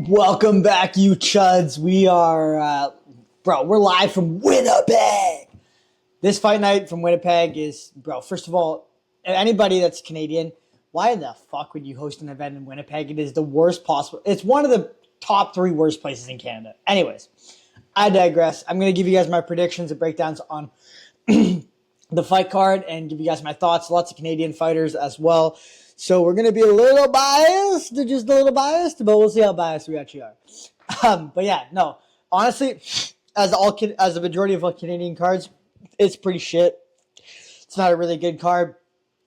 Welcome back, you chuds. We are, we're live from Winnipeg. This fight night from Winnipeg is, first of all, anybody that's Canadian, why the fuck would you host an event in Winnipeg? It is the worst possible. It's one of the top 3 worst places in Canada. Anyways, I digress. I'm going to give you guys my predictions and breakdowns on the fight card and give you guys my thoughts. Lots of Canadian fighters as well. So we're going to be a little biased, just a little biased, but we'll see how biased we actually are. But yeah, no, honestly, as the majority of all Canadian cards, it's pretty shit. It's not a really good card.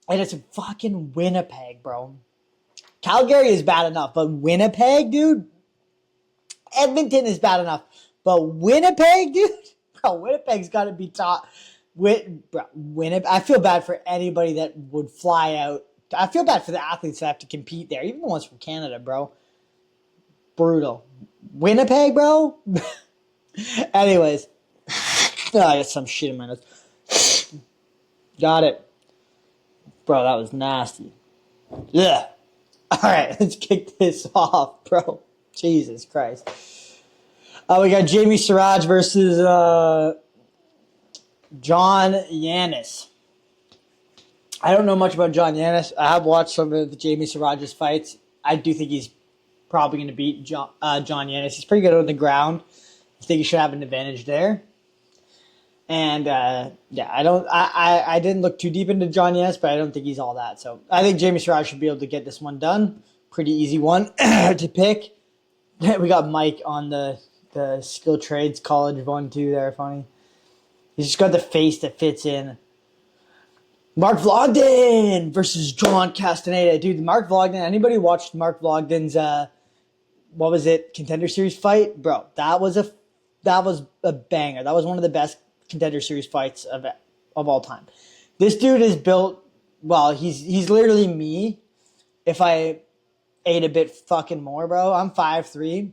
And it's fucking Winnipeg, bro. Calgary is bad enough, but Winnipeg, dude, Edmonton is bad enough. But Winnipeg, dude, Winnipeg's got to be top. Winnipeg, I feel bad for anybody that would fly out. I feel bad for the athletes that have to compete there, even the ones from Canada, bro. Brutal. Winnipeg, bro? Anyways. I got some shit in my nose. Got it. Bro, that was nasty. Yeah. Alright, let's kick this off, bro. Jesus Christ. We got Jamie Siraj versus John Yanis. I don't know much about John Yanis. I have watched some of the Jamie Siraj's fights. I do think he's probably going to beat John Yanis. He's pretty good on the ground. I think he should have an advantage there. And I didn't look too deep into John Yanis, but I don't think he's all that. So I think Jamie Siraj should be able to get this one done. Pretty easy one to pick. We got Mike on the Skill Trades College 1-2 there. Funny. He's just got the face that fits in. Mark Vlogden versus John Castaneda. Dude, Mark Vlogden, anybody watched Mark Vlogden's, Contender Series fight? Bro, that was a banger. That was one of the best Contender Series fights of all time. This dude is built, he's literally me if I ate a bit fucking more, bro. I'm 5'3".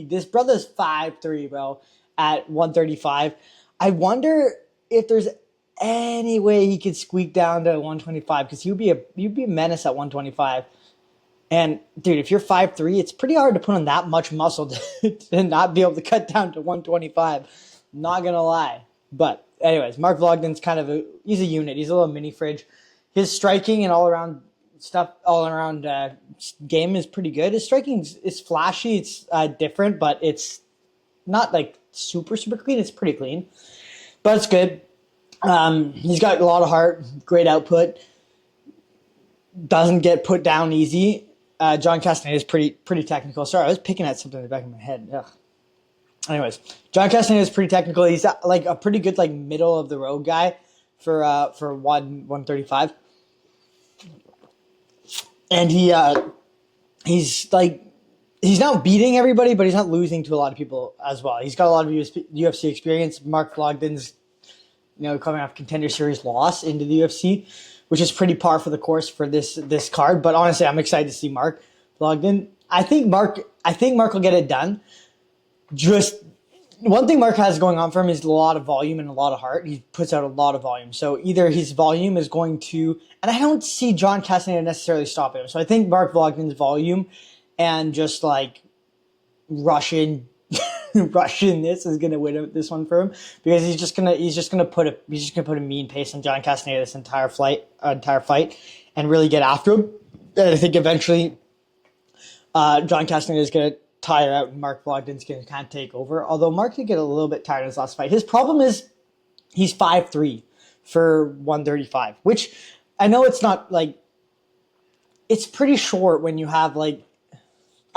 This brother's 5'3", bro, at 135. I wonder if there's any way he could squeak down to 125, because you'd be a menace at 125. And dude, if you're 5'3", it's pretty hard to put on that much muscle to not be able to cut down to 125. Not gonna lie. But anyways, Mark Vlogden's he's a unit. He's a little mini fridge. His striking and all around game is pretty good. His striking is flashy. It's different, but it's not like super clean. It's pretty clean, but it's good. He's got a lot of heart, great output, doesn't get put down easy. John Castaneda is pretty technical. Sorry, I was picking at something in the back of my head. Ugh. Anyways, John Castaneda is pretty technical. He's like a pretty good middle of the road guy for 135. And he's not beating everybody, but he's not losing to a lot of people as well. He's got a lot of UFC experience. Mark Vlogden's coming off Contender Series loss into the UFC, which is pretty par for the course for this card. But honestly, I'm excited to see Mark Vlogden. I think Mark will get it done. Just one thing Mark has going on for him is a lot of volume and a lot of heart. He puts out a lot of volume. So either his volume is going to, and I don't see John Castaneda necessarily stopping him. So I think Mark Vlogden's volume and just Russian this is gonna win this one for him, because he's just gonna put a mean pace on John Castaneda this entire fight and really get after him. And I think eventually John Castaneda is gonna tire out and Mark Vlogden's gonna kind of take over. Although Mark did get a little bit tired in his last fight. His problem is he's 5'3" for 135, which I know it's not it's pretty short when you have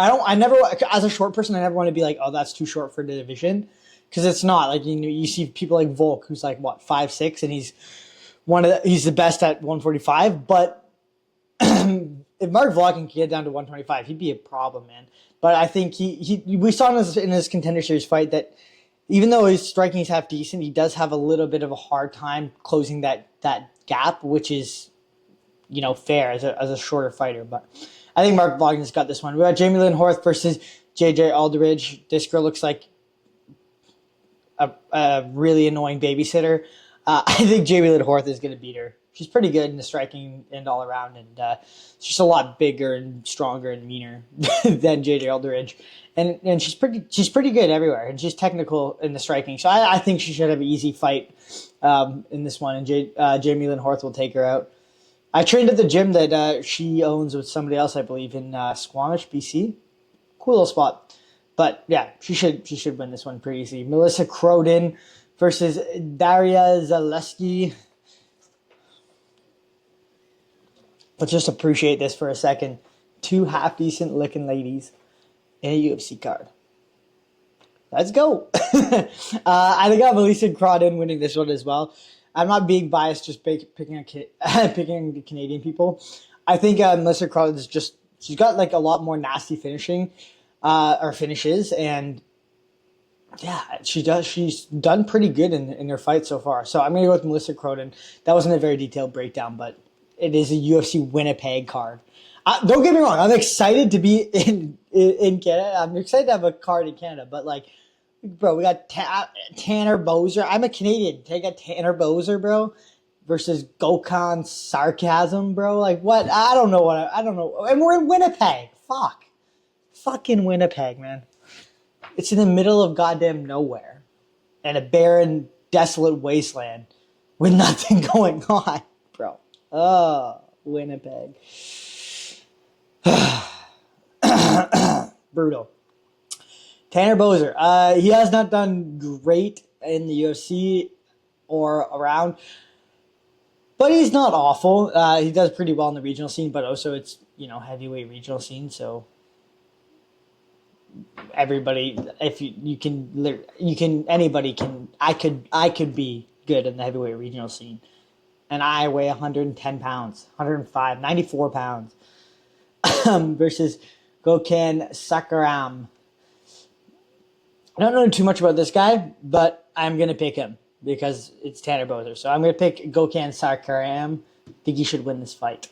I never, as a short person, I never want to be oh, that's too short for the division. Because it's not. You see people like Volk, who's 5'6", and he's the best at 145. But if Mark Vlogden can get down to 125, he'd be a problem, man. But I think we saw in his Contender Series fight that even though his striking is half decent, he does have a little bit of a hard time closing that gap, which is, fair as a shorter fighter. But I think Mark Vlogden's got this one. We got Jamie Lynn Horth versus JJ Aldridge. This girl looks like a really annoying babysitter. I think Jamie Lynn Horth is going to beat her. she's pretty good in the striking and all around, and she's just a lot bigger and stronger and meaner than JJ Eldridge, and she's pretty good everywhere, and she's technical in the striking. So I think she should have an easy fight in this one, and Jamie Lynn Horth will take her out. I trained at the gym that she owns with somebody else, I believe, in Squamish, BC. Cool little spot. But yeah, she should win this one pretty easy. Melissa Croden versus Daria Zaleski. Let's just appreciate this for a second. Two half-decent looking ladies in a UFC card. Let's go. I think I have Melissa Croden winning this one as well. I'm not being biased, just picking the Canadian people. I think Melissa Croden is she's got like a lot more nasty finishing. Or finishes, and yeah, she's done pretty good in her fight so far. So I'm gonna go with Melissa Croden. That wasn't a very detailed breakdown, but it is a UFC Winnipeg card. Don't get me wrong, I'm excited to be in Canada. I'm excited to have a card in Canada, but like, bro, we got Tanner Boser. I'm a Canadian. Take a Tanner Boser, bro, versus Gokhan Sarcasm, bro. Like what? I don't know. And we're in Winnipeg. Fuck. Fucking Winnipeg, man. It's in the middle of goddamn nowhere. And a barren, desolate wasteland with nothing going on, bro. Oh, Winnipeg. Brutal. Tanner Boser. He has not done great in the UFC or around. But he's not awful. He does pretty well in the regional scene, but also it's, heavyweight regional scene, so everybody, if anybody can, I could be good in the heavyweight regional scene, and I weigh 110 pounds, 105, 94 pounds, versus Gokhan Sakaram. I don't know too much about this guy, but I'm going to pick him because it's Tanner Boser. So I'm going to pick Gokhan Sakaram. I think he should win this fight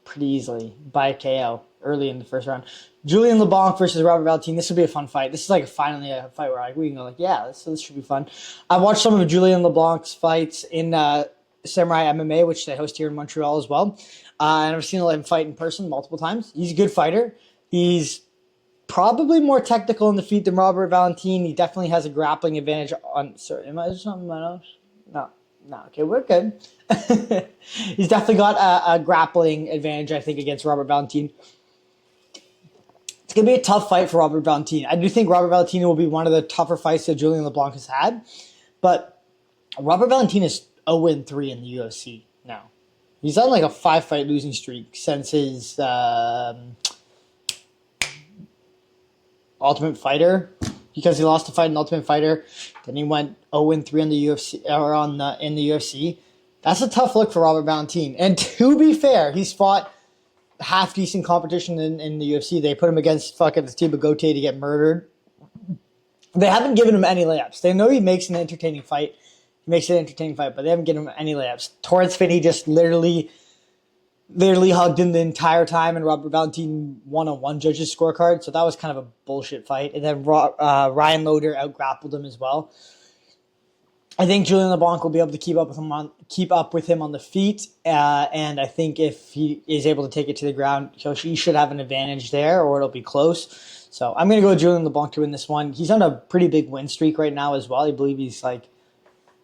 pretty easily by KO early in the first round. Julian LeBlanc versus Robert Valentin. This will be a fun fight. This is like finally a fight where we can go like, yeah, this should be fun. I've watched some of Julian LeBlanc's fights in Samurai MMA, which they host here in Montreal as well. And I've seen him fight in person multiple times. He's a good fighter. He's probably more technical in the feet than Robert Valentin. He definitely has a grappling advantage on. Sorry, am I just on my nose? No. Okay, we're good. He's definitely got a grappling advantage, I think, against Robert Valentin. It's going to be a tough fight for Robert Valentin. I do think Robert Valentin will be one of the tougher fights that Julian LeBlanc has had. But Robert Valentin is 0-3 in the UFC now. He's on like a 5-fight losing streak since his Ultimate Fighter, because he lost a fight in Ultimate Fighter. Then he went 0-3 on the UFC in the UFC. That's a tough look for Robert Valentin. And to be fair, he's fought half decent competition in the UFC. They put him against fucking Steve Bogote to get murdered. They haven't given him any layups. They know he makes an entertaining fight. He makes an entertaining fight, but they haven't given him any layups. Torrance Finney just literally hugged him the entire time, and Robert Valentin won on one judge's scorecard, so that was kind of a bullshit fight. And then Ryan Loder out-grappled him as well. I think Julian LeBlanc will be able to keep up with him on the feet, and I think if he is able to take it to the ground, he should have an advantage there, or it'll be close. So I'm going to go with Julian LeBlanc to win this one. He's on a pretty big win streak right now as well. I believe he's like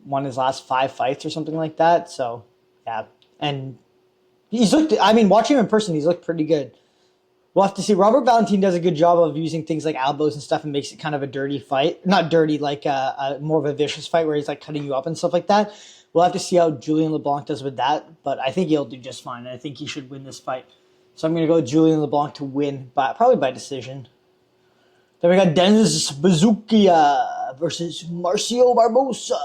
won his last 5 fights or something like that. So yeah, and watching him in person, he's looked pretty good. We'll have to see. Robert Valentin does a good job of using things like elbows and stuff and makes it kind of a dirty fight. Not dirty, like a more of a vicious fight where he's like cutting you up and stuff like that. We'll have to see how Julian LeBlanc does with that, but I think he'll do just fine. I think he should win this fight. So I'm going to go with Julian LeBlanc to win, probably by decision. Then we got Dennis Bezukia versus Marcio Barbosa.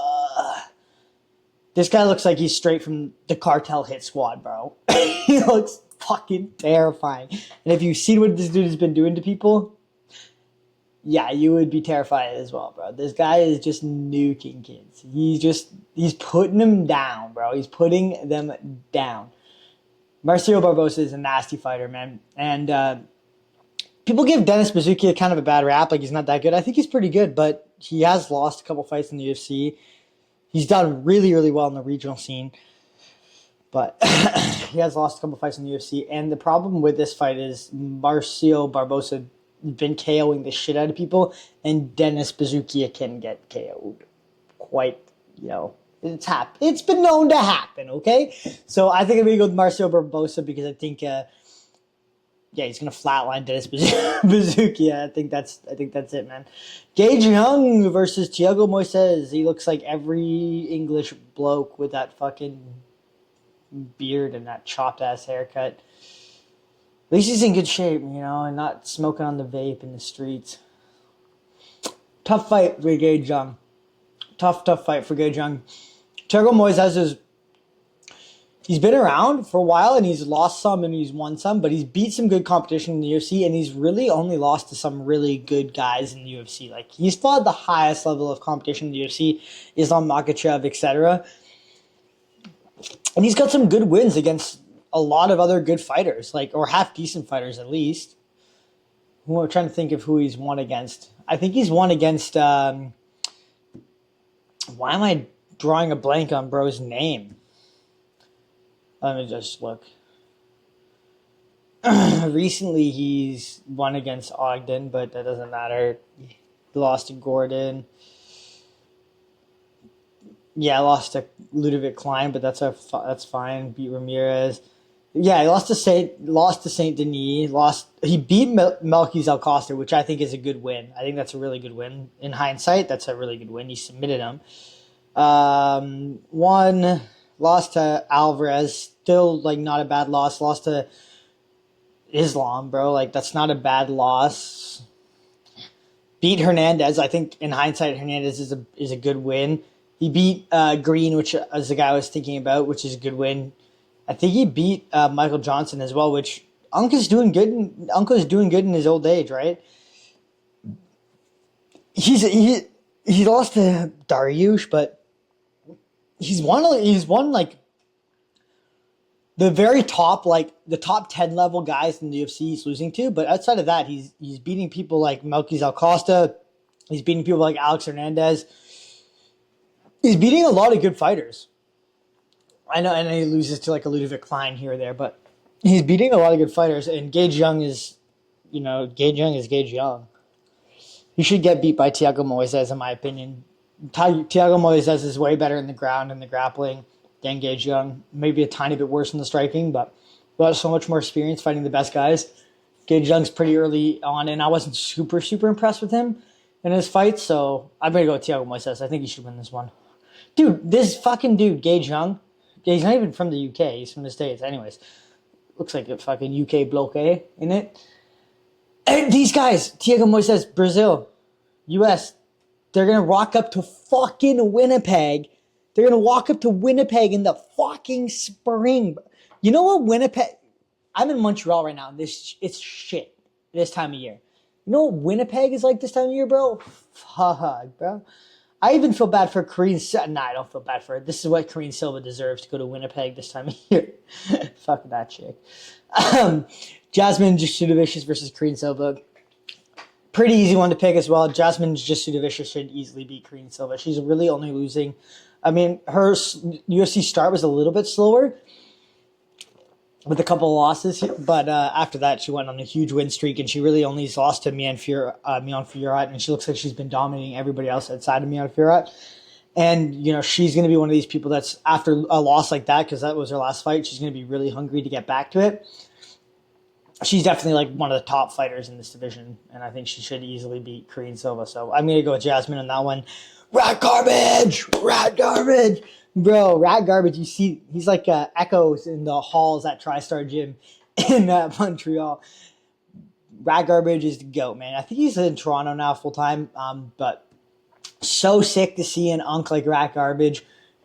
This guy looks like he's straight from the Cartel Hit Squad, bro. He looks fucking terrifying. And if you've seen what this dude has been doing to people, yeah, you would be terrified as well, bro. This guy is just nuking kids. He's putting them down, bro. He's putting them down. Marcio Barbosa is a nasty fighter, man. And people give Dennis Bezukia kind of a bad rap, like he's not that good. I think he's pretty good, but he has lost a couple fights in the UFC. He's done really, really well in the regional scene. But he has lost a couple fights in the UFC. And the problem with this fight is Marcio Barbosa been KOing the shit out of people, and Dennis Bezukia can get KO'd quite, it's been known to happen, okay? So I think I'm going to go with Marcio Barbosa because I think, he's going to flatline Dennis Bezukia. I think that's it, man. Gage Young versus Thiago Moises. He looks like every English bloke with that fucking beard and that chopped ass haircut. At least he's in good shape, and not smoking on the vape in the streets. Tough fight for Gage Young. Tough fight for Gage Young. Thiago Moises he's been around for a while, and he's lost some and he's won some, but he's beat some good competition in the UFC, and he's really only lost to some really good guys in the UFC. Like, he's fought the highest level of competition in the UFC, Islam Makhachev, etc. And he's got some good wins against a lot of other good fighters, or half-decent fighters at least. I'm trying to think of who he's won against. I think he's won against... why am I drawing a blank on bro's name? Let me just look. Recently, he's won against Ogden, but that doesn't matter. He lost to Gordon. Yeah, I lost to Ludovic Klein, but that's fine. Beat Ramirez. Yeah, he lost to Saint Denis. He beat Melky Zelcosta, which I think is a good win. I think that's a really good win. In hindsight, that's a really good win. He submitted him. Lost to Alvarez. Still, not a bad loss. Lost to Islam, bro. That's not a bad loss. Beat Hernandez. I think in hindsight, Hernandez is a good win. He beat Green, which is the guy I was thinking about, which is a good win. I think he beat Michael Johnson as well, which Uncle's doing good in his old age, right? He lost to Dariush, but he's won the very top, the top 10 level guys in the UFC he's losing to. But outside of that, he's beating people like Melky Zelcosta. He's beating people like Alex Hernandez. He's beating a lot of good fighters. I know he loses to a Ludovic Klein here or there, but he's beating a lot of good fighters. And Gage Young is Gage Young. He should get beat by Thiago Moises, in my opinion. Thiago Moises is way better in the ground and the grappling than Gage Young. Maybe a tiny bit worse in the striking, but has so much more experience fighting the best guys. Gage Young's pretty early on, and I wasn't super, super impressed with him in his fights, so I'm going to go with Thiago Moises. I think he should win this one. Dude, this fucking dude, Gage Young, he's not even from the UK. He's from the States. Anyways, looks like a fucking UK bloke, in it. And these guys, Thiago Moises, Brazil, US, they're going to rock up to fucking Winnipeg. They're going to walk up to Winnipeg in the fucking spring. You know what Winnipeg... I'm in Montreal right now. It's shit this time of year. You know what Winnipeg is like this time of year, bro? Fuck, bro. I even feel bad for Karine Silva. Nah, I don't feel bad for her. This is what Karine Silva deserves, to go to Winnipeg this time of year. Fuck that chick. Jasmine Jasudavicius versus Karine Silva. Pretty easy one to pick as well. Jasmine Jasudavicius should easily beat Karine Silva. She's really only losing... I mean, her UFC start was a little bit slower with a couple of losses, but after that, she went on a huge win streak, and she really only lost to Mian Fiorot, and she looks like she's been dominating everybody else outside of Mian Fiorot. And, she's going to be one of these people that's, after a loss like that, because that was her last fight, she's going to be really hungry to get back to it. She's definitely one of the top fighters in this division, and I think she should easily beat Karine Silva. So I'm going to go with Jasmine on that one. RatGarbage! Bro, RatGarbage, you see, he's like echoes in the halls at TriStar Gym in Montreal. RatGarbage is the GOAT, man. I think he's in Toronto now full-time, but so sick to see an unk like RatGarbage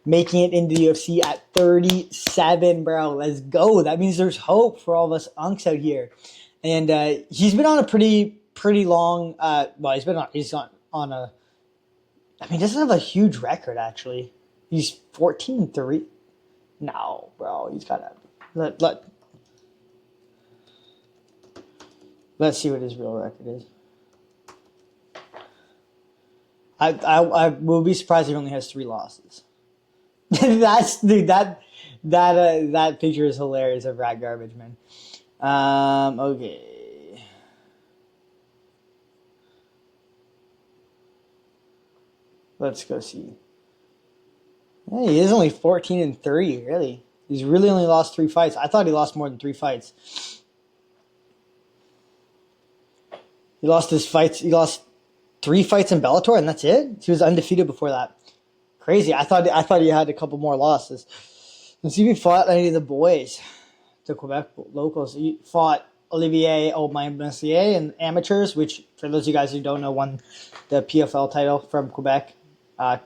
making it into the UFC at 37, bro. Let's go. That means there's hope for all of us unks out here. And he's been on a pretty long, he's on a, he doesn't have a huge record, actually. He's 14-3. No, bro. He's got to... Let's see what his real record is. I will be surprised if he only has 3 losses. That's dude. That picture is hilarious of rat garbage, man. Okay. Let's go see. Yeah, he is only 14-3. Really, he's really only lost 3 fights. I thought he lost more than 3 fights. He lost his fights. He lost 3 fights in Bellator, and that's it. He was undefeated before that. Crazy. I thought he had a couple more losses. Let's see if he fought any of the boys, the Quebec locals. He fought Olivier Aubin-Mercier in amateurs, which, for those of you guys who don't know, won the PFL title from Quebec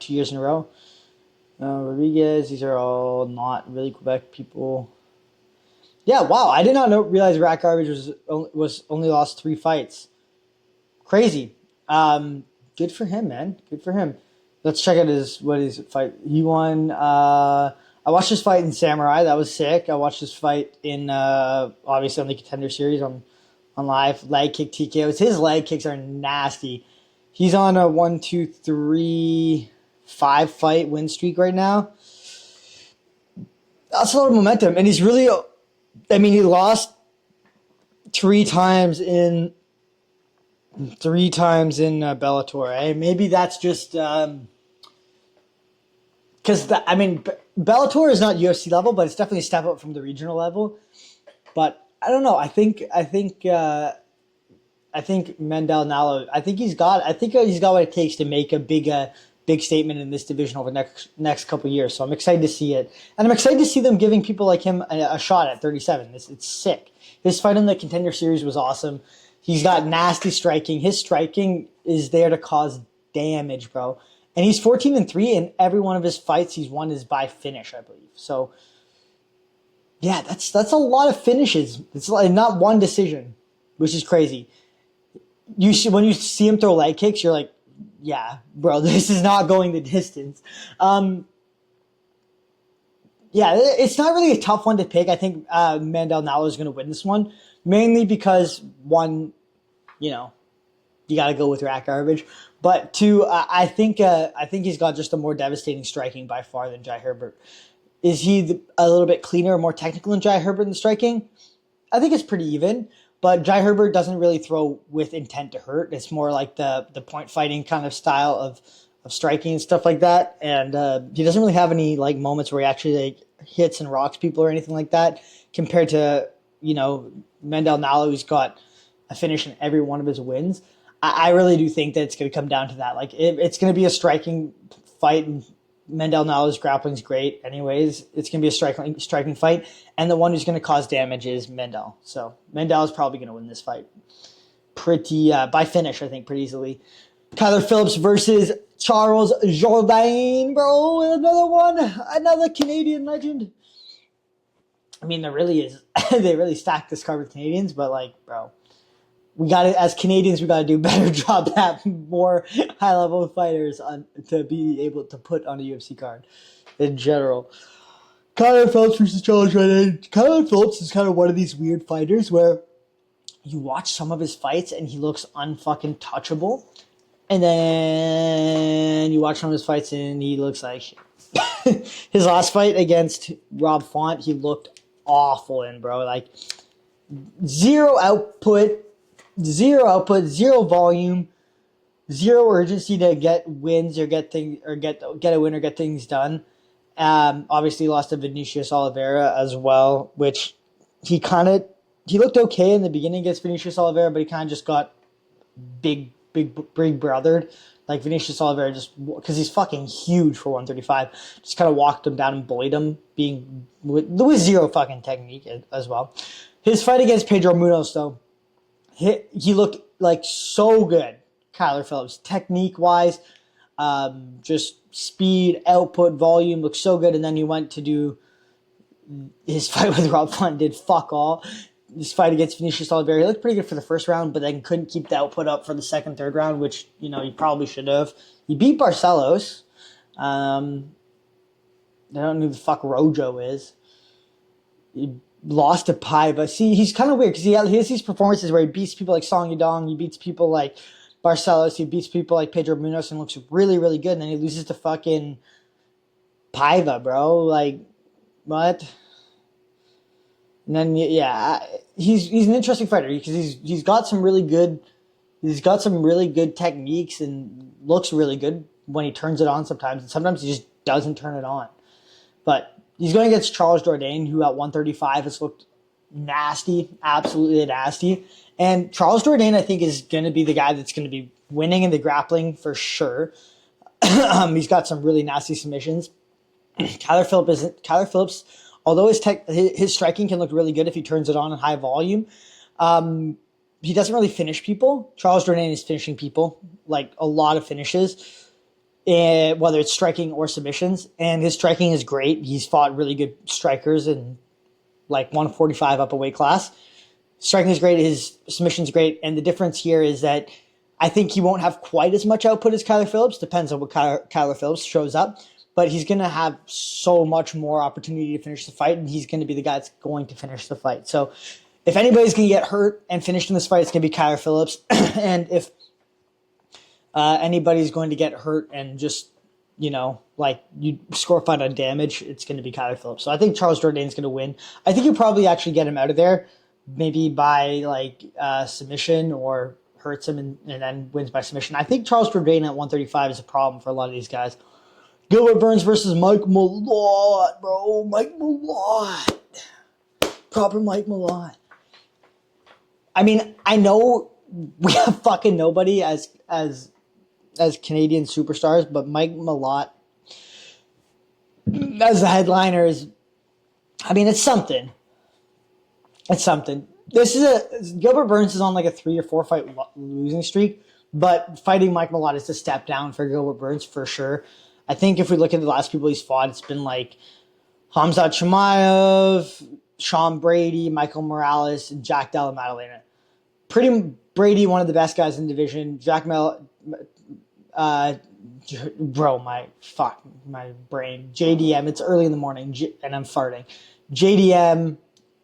2 years in a row. Rodriguez, these are all not really Quebec people. Yeah, wow. I did not realize Rat Garbage was only lost 3 fights. Crazy. Good for him, man. Good for him. Let's check out his fight. He won. I watched his fight in Samurai. That was sick. I watched his fight in obviously on the Contender Series on live. Leg kick TKOs. His leg kicks are nasty. He's on a 1, 2, 3, 5 fight win streak right now. That's a lot of momentum, and he's really. I mean, he lost 3 times in Bellator. Eh? Maybe that's just because Bellator is not UFC level, but it's definitely a step up from the regional level. But I don't know. I think Mendel Nalo. I think he's got what it takes to make a big statement in this division over the next couple of years. So I'm excited to see it, and I'm excited to see them giving people like him a shot at 37. It's sick. His fight in the Contender Series was awesome. He's got nasty striking. His striking is there to cause damage, bro. And he's 14-3, and every one of his fights he's won is by finish, I believe. So, yeah, that's a lot of finishes. It's like not one decision, which is crazy. When you see him throw leg kicks, you're like, yeah, bro, this is not going the distance. Yeah, it's not really a tough one to pick. I think Mandel Nalo is going to win this one, mainly because, one, you got to go with Rat Garbage. But two, I think he's got just a more devastating striking by far than Jai Herbert. Is he a little bit cleaner, more technical than Jai Herbert in the striking? I think it's pretty even. But Jai Herbert doesn't really throw with intent to hurt. It's more like the point fighting kind of style of striking and stuff like that. And he doesn't really have any like moments where he actually hits and rocks people or anything like that. Compared to Mendel Nalo, who's got a finish in every one of his wins. I really do think that it's going to come down to that. Like it's going to be a striking fight. And Mendel Nalo's grappling is great. Anyways, it's going to be a striking fight. And the one who's going to cause damage is Mendel. So Mendel is probably going to win this fight. Pretty, by finish, I think, pretty easily. Kyler Phillips versus Charles Jourdain, bro. Another Canadian legend. I mean, there really is. They really stacked this card with Canadians, but bro, as Canadians, we got to do a better job at more high-level fighters to be able to put on a UFC card in general. Kyler Phillips versus Charles Jourdain. Kyler Phillips is kind of one of these weird fighters where you watch some of his fights and he looks unfucking touchable. And then you watch some of his fights and he looks like shit. His last fight against Rob Font, he looked awful in, bro. Zero output, zero volume, zero urgency to get wins or get a win or get things done. Obviously lost to Vinicius Oliveira as well, which he looked okay in the beginning against Vinicius Oliveira, but he kind of just got big brothered. Like Vinicius Oliveira, just because he's fucking huge for 135, just kind of walked him down and bullied him, with zero fucking technique as well. His fight against Pedro Munoz, though, he looked like so good. Kyler Phillips, technique wise, just speed, output, volume, looked so good. And then he went to do his fight with Rob Font, did fuck all. This fight against Vinicius Oliveira, he looked pretty good for the first round, but then couldn't keep the output up for the second, third round, which, he probably should have. He beat Barcelos. I don't know who the fuck Rojo is. He lost to Pai, but see, he's kind of weird because he has these performances where he beats people like Song Yadong, he beats people like Barcelos, he beats people like Pedro Munoz and looks really, really good, and then he loses to fucking Paiva, bro. Like, what? And then yeah, he's an interesting fighter because he's got some really good techniques and looks really good when he turns it on sometimes, and sometimes he just doesn't turn it on. But he's going against Charles Jourdain, who at 135 has looked nasty, absolutely nasty. And Charles Jourdain, I think, is going to be the guy that's going to be winning in the grappling for sure. He's got some really nasty submissions. Kyler Phillips, although his striking can look really good if he turns it on in high volume, he doesn't really finish people. Charles Jourdain is finishing people, like a lot of finishes, whether it's striking or submissions. And his striking is great. He's fought really good strikers in like 145 up a weight class. Striking is great. His submission is great. And the difference here is that I think he won't have quite as much output as Kyler Phillips. Depends on what Kyler Phillips shows up. But he's going to have so much more opportunity to finish the fight, and he's going to be the guy that's going to finish the fight. So if anybody's going to get hurt and finished in this fight, it's going to be Kyler Phillips. And if anybody's going to get hurt and just, like you score a fight on damage, it's going to be Kyler Phillips. So I think Charles Jourdain's going to win. I think you'll probably actually get him out of there, maybe by like submission or hurts him and then wins by submission. I think Charles Jourdain at 135 is a problem for a lot of these guys. Gilbert Burns versus Mike Malott, bro. Mike Malott. Proper Mike Malott. I mean, I know we have fucking nobody as Canadian superstars, but Mike Malott as the headliner is, I mean, it's something. It's something. Gilbert Burns is on like a 3 or 4 fight losing streak, but fighting Mike Malott is a step down for Gilbert Burns for sure. I think if we look at the last people he's fought, it's been like Khamzat Chimaev, Sean Brady, Michael Morales, and Jack Della Maddalena. Pretty Brady, one of the best guys in the division. Bro, my brain. JDM, it's early in the morning, and I'm farting. JDM,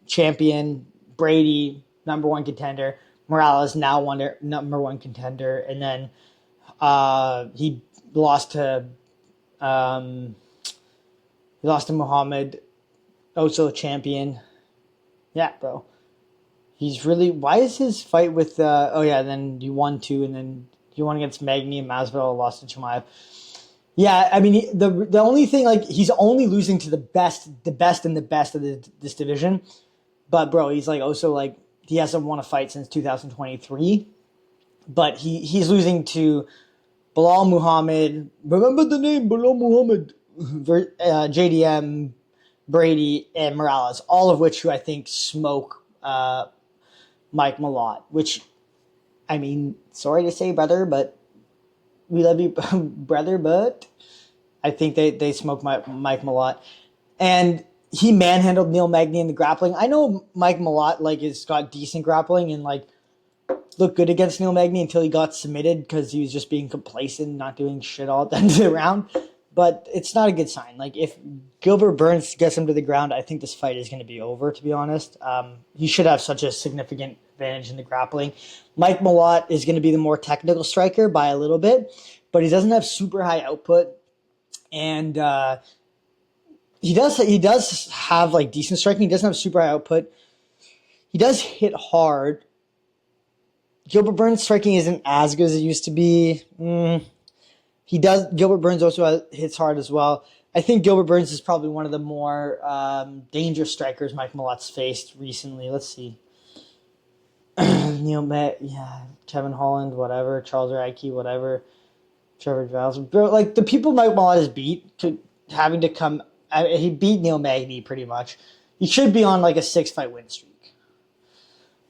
champion. Brady, number 1 contender. Morales, now number 1 contender. And then he lost to Muhammad, also a champion. Yeah, bro. He's really. Why is his fight with? Then you won 2, and then you won against Magny and Masvidal, lost to Chimaev. Yeah, I mean the only thing, like, he's only losing to the best of this division. But bro, he's like also like he hasn't won a fight since 2023. But he's losing to Bilal Muhammad. Remember the name Bilal Muhammad. JDM, Brady, and Morales, all of which who I think smoke Mike Malott, which, I mean, sorry to say, brother, but we love you, brother, but I think they smoke Mike Malott. And he manhandled Neil Magny in the grappling. I know Mike Malott, like, has got decent grappling and, like, looked good against Neil Magny until he got submitted because he was just being complacent, not doing shit all at the end of the round. But it's not a good sign. Like, if Gilbert Burns gets him to the ground, I think this fight is going to be over, to be honest. He should have such a significant advantage in the grappling. Mike Malott is going to be the more technical striker by a little bit, but he doesn't have super high output. And he does have, like, decent striking. He doesn't have super high output. He does hit hard. Gilbert Burns' striking isn't as good as it used to be. Gilbert Burns also hits hard as well. I think Gilbert Burns is probably one of the more dangerous strikers Mike Malott's faced recently. Let's see. Kevin Holland, whatever. Charles Radke, whatever. Trevor Giles. Bro, like, the people Mike Malott has beat, he beat Neil Magny pretty much. He should be on like a 6-fight win streak.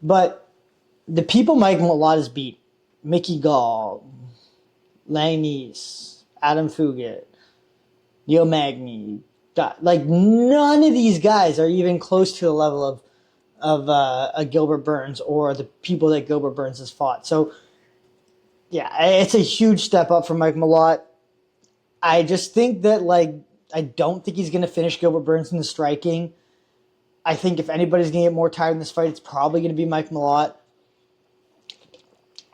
But the people Mike Malott has beat, Mickey Gall, Langnies, Adam Fugit, Neil Magny, like, none of these guys are even close to the level of a Gilbert Burns or the people that Gilbert Burns has fought. So, yeah, it's a huge step up for Mike Malott. I just think that, like, I don't think he's going to finish Gilbert Burns in the striking. I think if anybody's going to get more tired in this fight, it's probably going to be Mike Malott.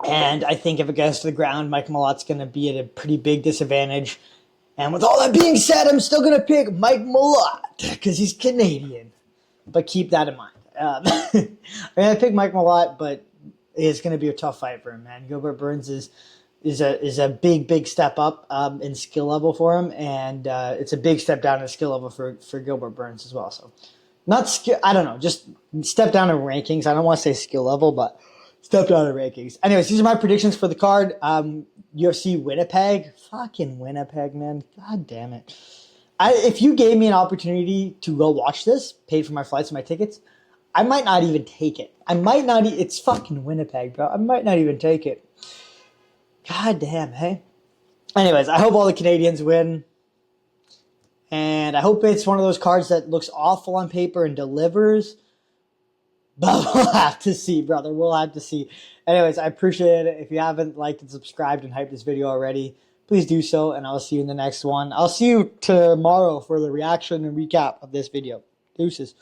And I think if it goes to the ground, Mike Malott's going to be at a pretty big disadvantage. And with all that being said, I'm still going to pick Mike Malott because he's Canadian. But keep that in mind. I'm going to pick Mike Malott, but it's going to be a tough fight for him, man. Gilbert Burns is a big step up in skill level for him, and it's a big step down in skill level for Gilbert Burns as well. So, not skill. I don't know, just step down in rankings. I don't want to say skill level, but step down in rankings. Anyways, these are my predictions for the card. UFC Winnipeg, fucking Winnipeg, man. God damn it. If you gave me an opportunity to go watch this, paid for my flights and my tickets, I might not even take it. It's fucking Winnipeg, bro. I might not even take it. God damn, hey? Anyways, I hope all the Canadians win. And I hope it's one of those cards that looks awful on paper and delivers. But we'll have to see, brother. We'll have to see. Anyways, I appreciate it. If you haven't liked and subscribed and hyped this video already, please do so, and I'll see you in the next one. I'll see you tomorrow for the reaction and recap of this video. Deuces.